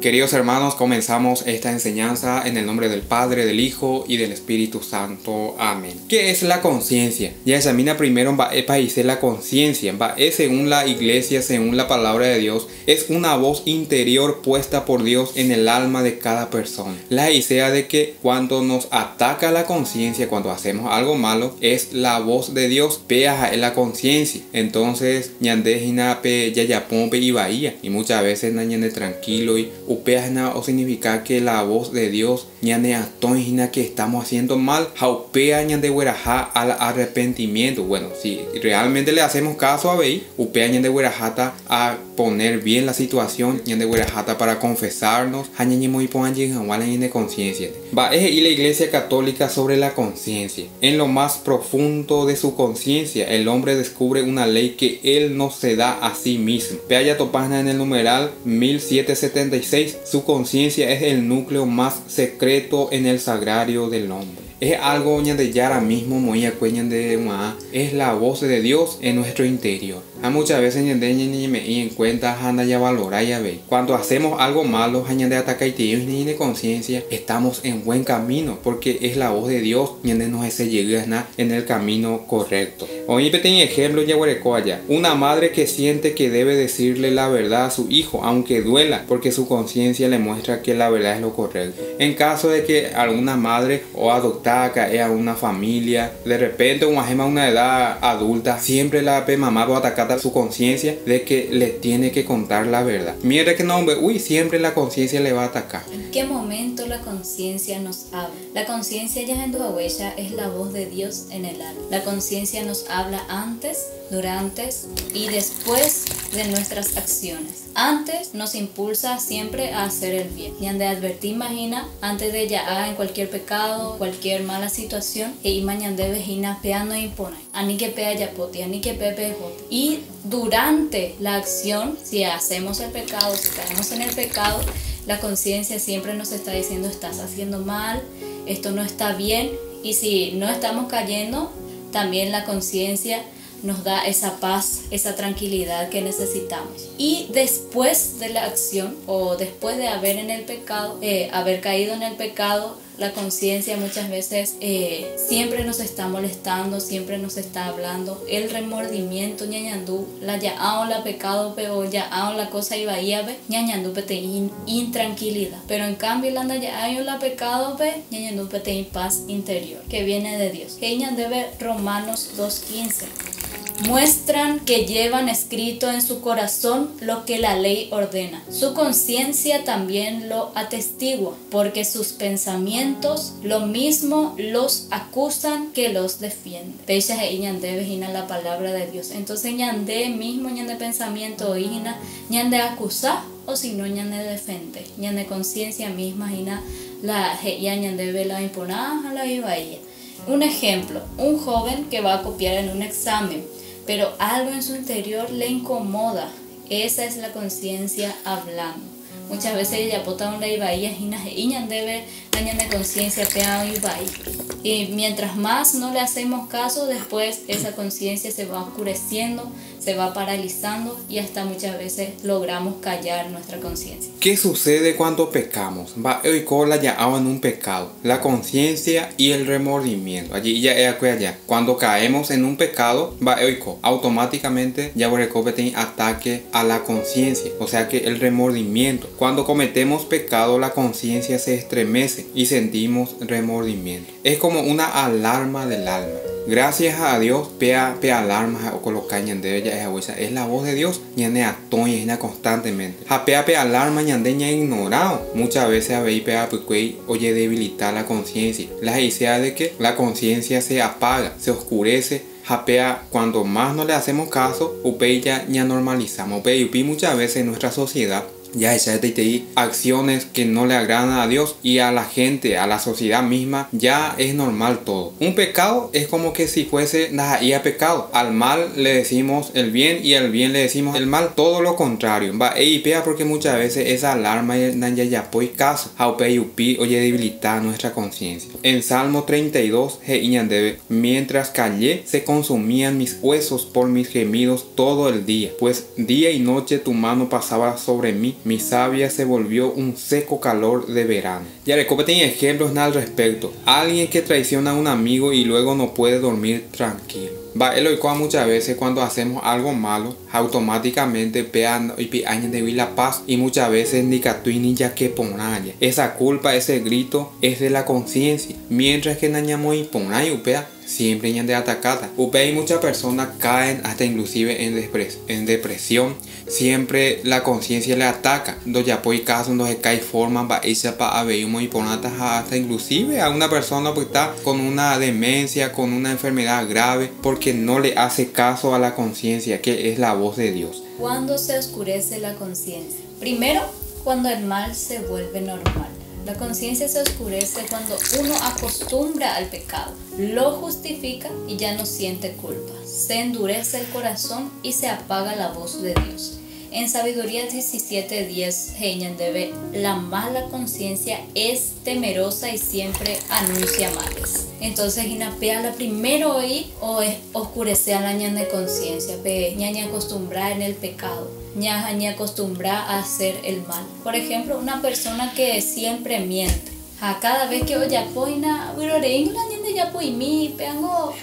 Queridos hermanos, comenzamos esta enseñanza en el nombre del Padre, del Hijo y del Espíritu Santo. Amén. ¿Qué es la conciencia? Ya examina primero dice la conciencia. Según la iglesia, según la palabra de Dios, es una voz interior puesta por Dios en el alma de cada persona. La idea de que cuando nos ataca la conciencia, cuando hacemos algo malo, es la voz de Dios, pea en la conciencia. Entonces, ñandejina pe yayapón pe ibaía, y muchas veces ñande tranquilo y upeajna o significa que la voz de Dios ñande atonjina que estamos haciendo mal, jaupea ñande hueraja al arrepentimiento. Bueno, si realmente le hacemos caso a Bei, upea ñande huerajata a poner bien la situación, ñande huerajata para confesarnos, jañañimo y pongan de conciencia. Y la iglesia católica sobre la conciencia. En lo más profundo de su conciencia, el hombre descubre una ley que él no se da a sí mismo. Peaya topana en el numeral 1776. Su conciencia es el núcleo más secreto en el sagrario del hombre. Es algo de yara mismo, muy es la voz de Dios en nuestro interior. A muchas veces me en cuenta ya valora ya ve. Cuando hacemos algo malo, de ataca y de conciencia, estamos en buen camino porque es la voz de Dios y nos se llega en el camino correcto. Hoy pequeño ejemplo ya allá. Una madre que siente que debe decirle la verdad a su hijo, aunque duela, porque su conciencia le muestra que la verdad es lo correcto. En caso de que alguna madre o adoptada cae a una familia, de repente una edad adulta, siempre la mamá va a atacar su conciencia de que le tiene que contar la verdad. Mire que no, siempre la conciencia le va a atacar. ¿En qué momento la conciencia nos habla? La conciencia ya en tu huella es la voz de Dios en el alma. La conciencia nos habla antes, durante y después de nuestras acciones. Antes nos impulsa siempre a hacer el bien. Y de advertir, imagina, antes de ya en cualquier pecado, cualquier mala situación, e mañana de vejina peando impone. Ani que pea yapoti, ani que pepe jote. Y durante la acción, si hacemos el pecado, si caemos en el pecado, la conciencia siempre nos está diciendo: estás haciendo mal, esto no está bien. Y si no estamos cayendo, también la conciencia nos da esa paz, esa tranquilidad que necesitamos. Y después de la acción, o después de haber caído en el pecado, la conciencia muchas veces siempre nos está molestando, siempre nos está hablando. El remordimiento, ñañandú, la yaao la pecado, pero yaao la cosa iba a ver, ñañandú pete intranquilidad. Pero en cambio, la yaao la pecado, ñañandú pete paz interior, que viene de Dios. Que debe Romanos 2:15. Muestran que llevan escrito en su corazón lo que la ley ordena. Su conciencia también lo atestigua, porque sus pensamientos lo mismo los acusan que los defienden. Pecha e ñande vejina la palabra de Dios. Entonces ñande mismo, ñande pensamiento hijina, ñande acusar, o si no ñande defende. Ñande conciencia misma hina la ñande ve la imponada a la vivaía. Un ejemplo, un joven que va a copiar en un examen, pero algo en su interior le incomoda. Esa es la conciencia hablando. Muchas veces ella pota una ibaía y debe dañar de conciencia pea y mientras más no le hacemos caso, después esa conciencia se va oscureciendo, se va paralizando y hasta muchas veces logramos callar nuestra conciencia. ¿Qué sucede cuando pecamos? En un pecado, la conciencia y el remordimiento. Allí ya allá. Cuando caemos en un pecado, automáticamente ya ataque a la conciencia, o sea que el remordimiento. Cuando cometemos pecado, la conciencia se estremece y sentimos remordimiento. Es como una alarma del alma. Gracias a Dios, pea alarma o colocañan de ella es la voz de Dios, ñane atoña constantemente. Pea alarma ñandeña ignorado. Muchas veces habéis pea oye debilitar la conciencia. La idea de que la conciencia se apaga, se oscurece. Japea, cuando más no le hacemos caso, ya normalizamos. Upi muchas veces en nuestra sociedad ya esa acciones que no le agradan a Dios y a la gente, a la sociedad misma, ya es normal todo. Un pecado es como que si fuese a pecado. Al mal le decimos el bien y al bien le decimos el mal. Todo lo contrario. Porque muchas veces esa alarma ya caso. Oye debilitar nuestra conciencia. En Salmo 32, mientras callé, se consumían mis huesos por mis gemidos todo el día. Pues día y noche tu mano pasaba sobre mí mi savia se volvió un seco calor de verano. Yarecope tiene ejemplos al respecto. Alguien que traiciona a un amigo y luego no puede dormir tranquilo. Muchas veces cuando hacemos algo malo, automáticamente pean y piañan de la paz y muchas veces ni catuini ya que ponaya. Esa culpa, ese grito es de la conciencia, mientras que nañamo y ponaya upea siempre ñan de atacada. Upea y muchas personas caen hasta inclusive en depresión. Siempre la conciencia le ataca. Doya por caso no se cae forma va esa pa aveimo y ponata hasta inclusive a una persona pues está con una demencia, con una enfermedad grave porque no le hace caso a la conciencia que es la voz de Dios. ¿Cuándo se oscurece la conciencia? Primero, cuando el mal se vuelve normal. La conciencia se oscurece cuando uno acostumbra al pecado, lo justifica y ya no siente culpa. Se endurece el corazón y se apaga la voz de Dios. En Sabiduría 17:10, Heian debe, la mala conciencia es temerosa y siempre anuncia males. Entonces, inapea la primero hoy o es oscurecer la ñan de conciencia, ñaña acostumbrar en el pecado, ñaña acostumbrar a hacer el mal. Por ejemplo, una persona que siempre miente. Cada vez que oye poina, virorei la ñan de ya poimi, peango,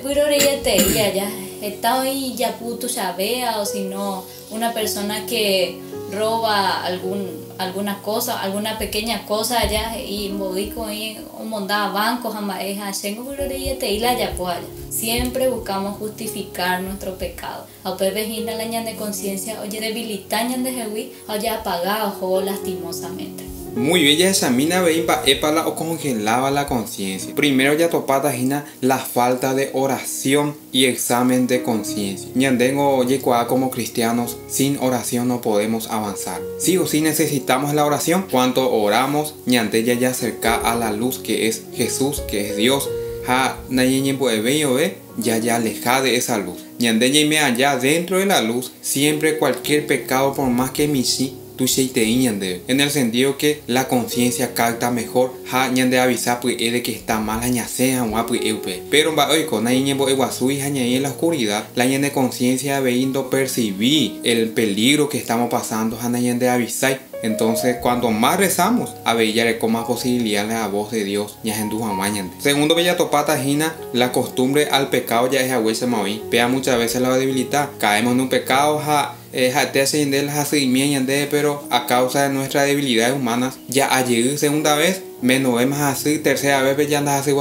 virorei te ya está hoy ya puto ya vea o si no una persona que roba alguna cosa, alguna pequeña cosa allá y modico y mondaba bancos amaeja tengo y la ya puaya. Siempre buscamos justificar nuestro pecado. A vejina la ñan de conciencia oye debilitañan de jehui oye apagado o lastimosamente. Muy bien, ya examina veimba epala o congelaba la conciencia. Primero ya topata gina la falta de oración y examen de conciencia. Ñandengo yecua como cristianos, sin oración no podemos avanzar. Sí o sí necesitamos la oración. Cuanto oramos, ñande ya acerca a la luz que es Jesús, que es Dios. Ya aleja de esa luz. Ñande me allá dentro de la luz, siempre cualquier pecado por más que misi en el sentido que la conciencia capta mejor de avisar de que está mal pero en la oscuridad la de conciencia veindo percibir el peligro que estamos pasando de avisar. Entonces, cuando más rezamos, a ver con más posibilidades la voz de Dios. Segundo, bella topata gina, la costumbre al pecado ya es a huesa maui. Pea muchas veces la debilidad. Caemos en un pecado, pero a causa de nuestras debilidades humanas, ya a llegar segunda vez, menos vemos así, tercera vez ya andas así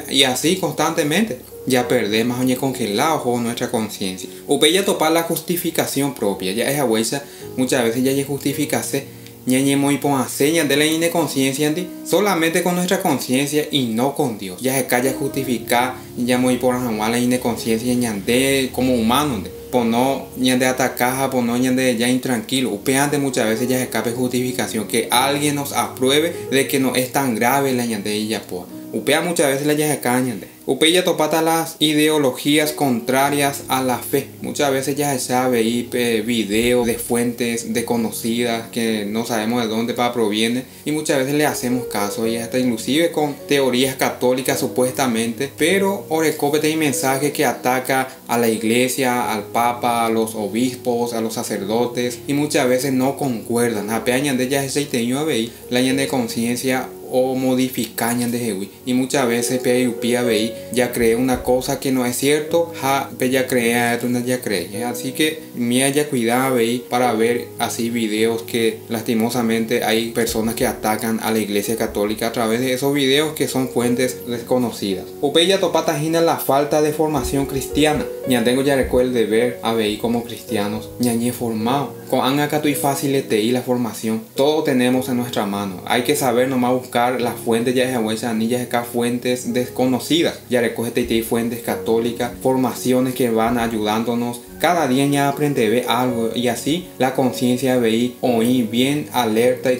y así constantemente. Ya perdemos congelado con nuestra conciencia. Ya topar la justificación propia, ya es a huesa, muchas veces ya justificarse. Ñañemo y pon señas de la inconsciencia solamente con nuestra conciencia y no con Dios. Ya se calla justificar, ya muy por la inconsciencia ñande como humano. Por no ñande atacar, por no ñande ya intranquilo. Upeante muchas veces ya se escape justificación que alguien nos apruebe de que no es tan grave la ñande y ya por. Upea muchas veces la ya se cañande. Upea topata las ideologías contrarias a la fe. Muchas veces ya se sabe videos de fuentes desconocidas que no sabemos de dónde proviene y muchas veces le hacemos caso y hasta inclusive con teorías católicas supuestamente, pero Orecópete hay mensaje que ataca a la iglesia, al papa, a los obispos, a los sacerdotes y muchas veces no concuerdan. Apeañan de ya se teño veí la de conciencia o modificañan de jehui y muchas veces pia veí ya cree una cosa que no es cierto ya crea ya cree, así que me haya cuidado veí para ver así videos que lastimosamente hay personas que atacan a la iglesia católica a través de esos videos que son fuentes desconocidas. Ya topata gina la falta de formación cristiana. Ya tengo ya recuerdo el deber a veí como cristianos ñañe formado con anacatu y fácil y la formación todo tenemos en nuestra mano. Hay que saber nomás buscar las fuentes ya de acá fuentes desconocidas. Ya recoge fuentes católicas, formaciones que van ayudándonos. Cada día ya aprende a ver algo y así la conciencia veí hoy bien alerta y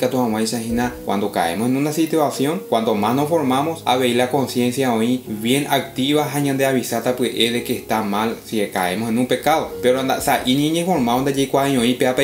cuando caemos en una situación, cuando más nos formamos a ver la conciencia hoy bien activa de avisar de que está mal si caemos en un pecado. Pero anda y niña formado de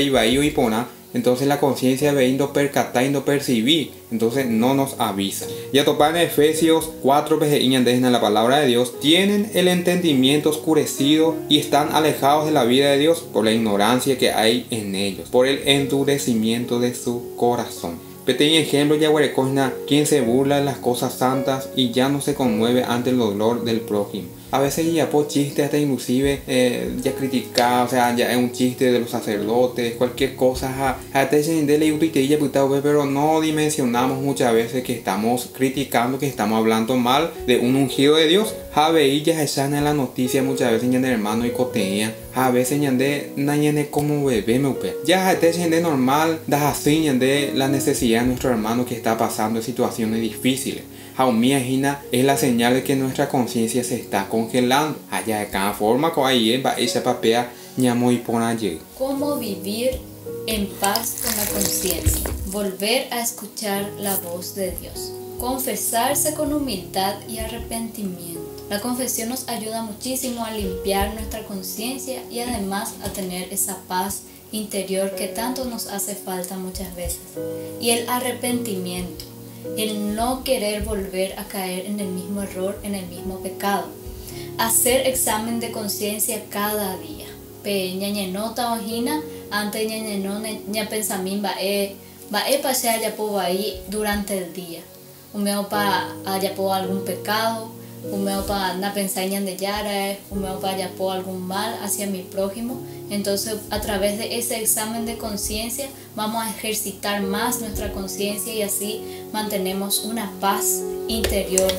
y pona entonces la conciencia veindo percatar y no percibir, entonces no nos avisa. Y a topar en Efesios 4 en la palabra de Dios, tienen el entendimiento oscurecido y están alejados de la vida de Dios por la ignorancia que hay en ellos, por el endurecimiento de su corazón. Pequeño ejemplo, ya huerecosna, quien se burla de las cosas santas y ya no se conmueve ante el dolor del prójimo. A veces ya por chiste, hasta inclusive ya criticar, o sea, ya es un chiste de los sacerdotes, cualquier cosa, pero no dimensionamos muchas veces que estamos criticando, que estamos hablando mal de un ungido de Dios. A veces ya están en la noticia muchas veces ya de hermano y coteía, a veces ya de nañane como bebé me upe. Ya es de normal, da así de la necesidad de nuestro hermano que está pasando en situaciones difíciles. Jaumía Gina es la señal de que nuestra conciencia se está congelando. Allá de cada forma, con ahí va esa papea ñamo y pon allí. ¿Cómo vivir en paz con la conciencia? Volver a escuchar la voz de Dios. Confesarse con humildad y arrepentimiento. La confesión nos ayuda muchísimo a limpiar nuestra conciencia y además a tener esa paz interior que tanto nos hace falta muchas veces. Y el arrepentimiento. El no querer volver a caer en el mismo error, en el mismo pecado. Hacer examen de conciencia cada día. Ñañenota ojina, antes ñañenone ña pensamín bae pasea ya po ahí durante el día. Umeo pa haya po algún pecado, umeo pa na pensar ñan de yara, umeo pa haya po algún mal hacia mi prójimo. Entonces, a través de ese examen de conciencia, vamos a ejercitar más nuestra conciencia y así mantenemos una paz interior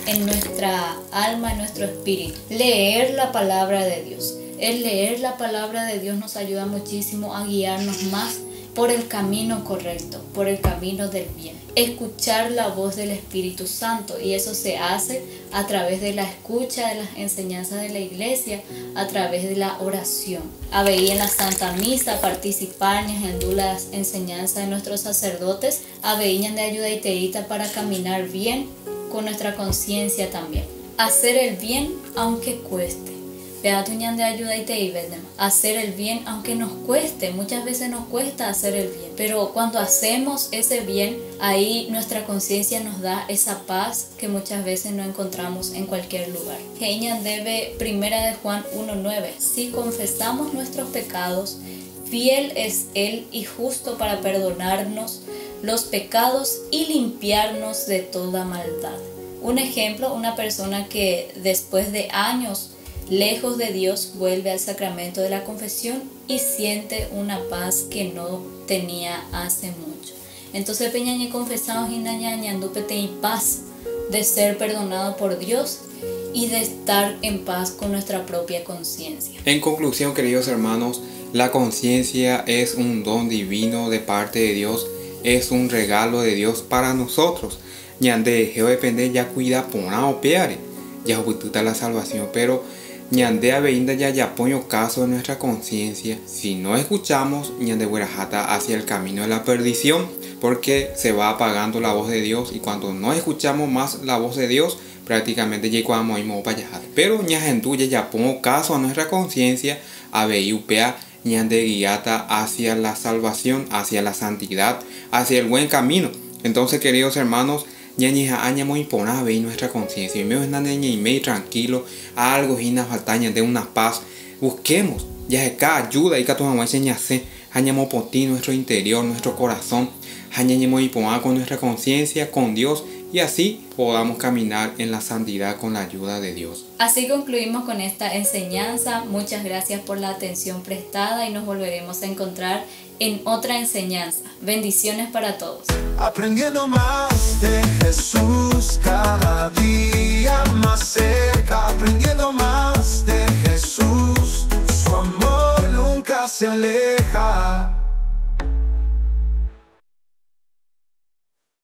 en nuestra alma, en nuestro espíritu. Leer la palabra de Dios. El leer la palabra de Dios nos ayuda muchísimo a guiarnos más por el camino correcto, por el camino del bien. Escuchar la voz del Espíritu Santo, y eso se hace a través de la escucha de las enseñanzas de la iglesia, a través de la oración. A veí en la Santa Misa, participar en las enseñanzas de nuestros sacerdotes, a veí de ayuda y teíta para caminar bien con nuestra conciencia también. Hacer el bien aunque cueste. De ayuda y te hacer el bien aunque nos cueste, muchas veces nos cuesta hacer el bien, pero cuando hacemos ese bien, ahí nuestra conciencia nos da esa paz que muchas veces no encontramos en cualquier lugar. Heiñan debe 1 de Juan 1:9, si confesamos nuestros pecados, fiel es Él y justo para perdonarnos los pecados y limpiarnos de toda maldad. Un ejemplo, una persona que después de años lejos de Dios vuelve al sacramento de la confesión y siente una paz que no tenía hace mucho. Entonces peñañe confesamos y nañañandupete y paz de ser perdonado por Dios y de estar en paz con nuestra propia conciencia. En conclusión, queridos hermanos, la conciencia es un don divino de parte de Dios, es un regalo de Dios para nosotros. Ñande geo depende ya cuida pona o peare, ya obututa la salvación, pero ñandea veinda ya pongo caso de nuestra conciencia. Si no escuchamos, ñande huerajata hacia el camino de la perdición, porque se va apagando la voz de Dios, y cuando no escuchamos más la voz de Dios, prácticamente ya cuando íbamos para allá. Pero ñajendu ya pongo caso a nuestra conciencia, a veiupea ñande guiata hacia la salvación, hacia la santidad, hacia el buen camino. Entonces, queridos hermanos, ñañija aña muy pona ve nuestra conciencia y me es nane y me tranquilo algo hina faltaña de una paz. Busquemos ya acá ayuda y que tu mamá enseñase añamo por ti nuestro interior, nuestro corazón, añamo y pona con nuestra conciencia, con Dios, y así podamos caminar en la santidad con la ayuda de Dios. Así concluimos con esta enseñanza. Muchas gracias por la atención prestada y nos volveremos a encontrar en otra enseñanza. Bendiciones para todos. Aprendiendo más de Jesús, cada día más cerca. Aprendiendo más de Jesús, su amor nunca se aleja.